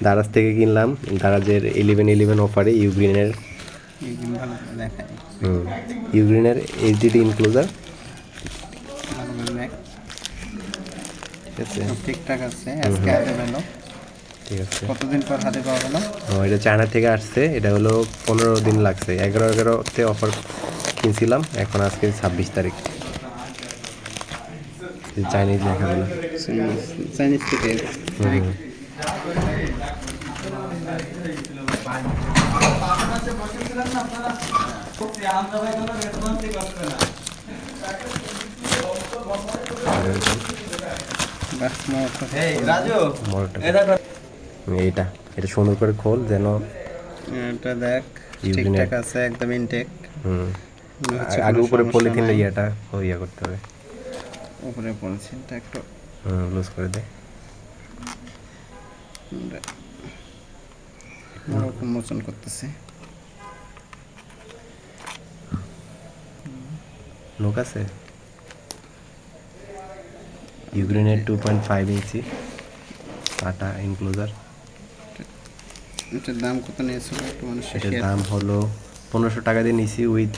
দারাজ থেকে কিনলাম, দারাজের 11/11 অফারে ইউগ্রিনের ইউগ্রিনের এইচডিডি ইনক্লোজার। ঠিক আছে, ঠিকঠাক আছে, আজকে হাতে পেলো। ঠিক আছে, কতদিন পর হাতে পাওয়া গেল? এটা চায়না থেকে আসছে, এটা হলো 15 দিন লাগছে, 11/11-তে অফার কিনছিলাম, এখন আজকে 26 তারিখ। চাইনিজ লেখা হলো, চাইনিজ থেকে। এইটা এটা সুন্দর করে খোল যেন এটা দেখ ঠিকঠাক আছে, একদম ইনটেক। আগে উপরে পলিথিন ইয়েটা ইয়া করতে হবে, উপরে পলিথিনটা একটু লুজ করে দে। মোচন করতেছে, লোক আছে। ইউগ্রিনের 2.5 ইঞ্চি SATA এনক্লোজার। এটার দাম কত নিয়েছিল একটু মানুষ? এটার দাম হলো 1500 টাকা দিয়ে নিয়েছি, উইথ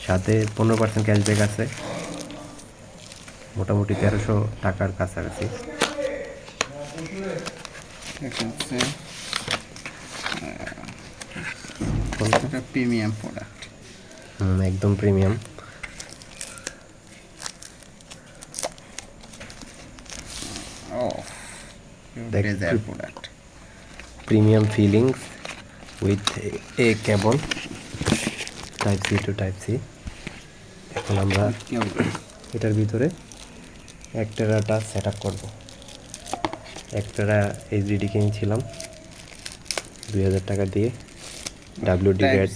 সাথে 15% ক্যাশব্যাক আছে, মোটামুটি 1300 টাকার কাছাকাছি। প্রিমিয়াম প্রোডাক্ট, একদম premium. Product, premium feelings with a cable type C to type C. এখন আমরা এটার ভিতরে 1 টেরাটা সেট আপ করবো। 1 টেরা এইচডিডি কিনেছিলাম 2000 টাকা দিয়ে, WD গ্রেড।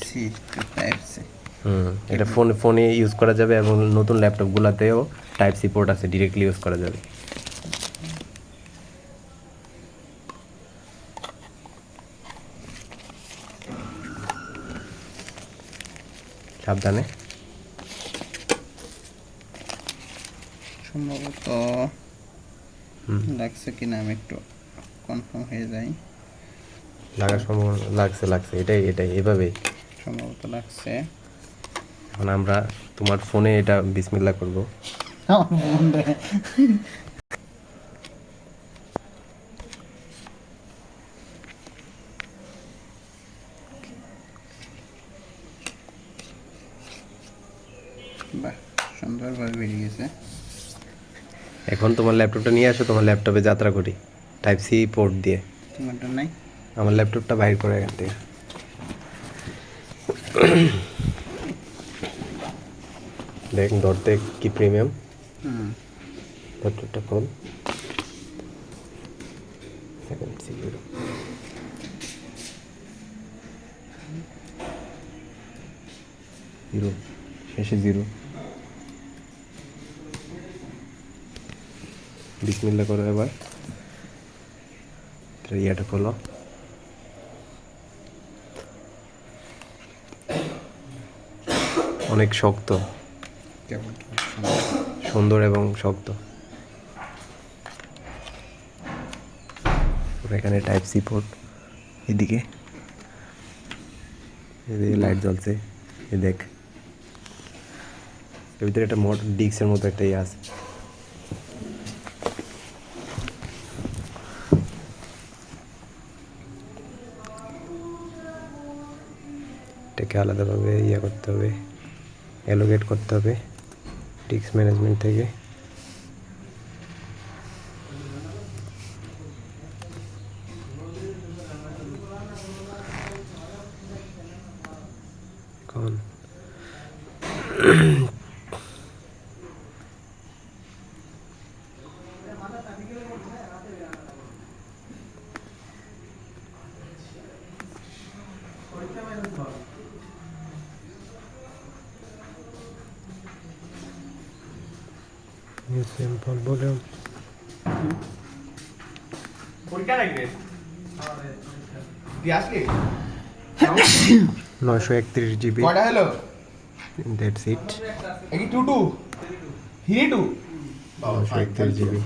এটা ফোনে ইউজ করা যাবে এবং নতুন ল্যাপটপগুলোতেও টাইপ সি পোর্ট আছে, ডিরেক্টলি ইউজ করা যাবে। সাবধানে, সম্ভবত লাগছে কিনা আমি একটু কনফার্ম হয়ে যাই। লাগার সম্ভাবনা লাগছে, এটাই এভাবেই সম্ভবত লাগছে। এখন আমরা তোমার ফোনে এটা বিসমিল্লাহ করবো। বাহ, সুন্দরভাবে বেরিয়ে গেছে। এখন তোমার ল্যাপটপটা নিয়ে আসো, তোমার ল্যাপটপে যাত্রা করি টাইপ সি পোর্ট দিয়ে। তোমারটা নাই? আমার ল্যাপটপটা বাইর করে এখান থেকে। দেখ ধরতে কি প্রিমিয়াম। ল্যাপটপটা খোল। জিরো, শেষে জিরো। বিসমিল্লাহ করো এবার, ইয়াটা খোলো। অনেক শক্ত, সুন্দর এবং শক্ত। এখানে টাইপ সি পোর্ট, এদিকে লাইট জ্বলছে, দেখ এর ভিতরে একটা ডিস্কের মতো একটা ইয়ে আছে। এটাকে আলাদাভাবে ইয়ে করতে হবে, অ্যালোকেট করতে হবে ডিস্ক ম্যানেজমেন্ট থেকে। এখন সিম্পল বলে পরীক্ষা লাগবে দিয়ে আসলি 931 জিবি। কয়টা হলো? That's it. কি 22 হিরি 2 931 জিবি।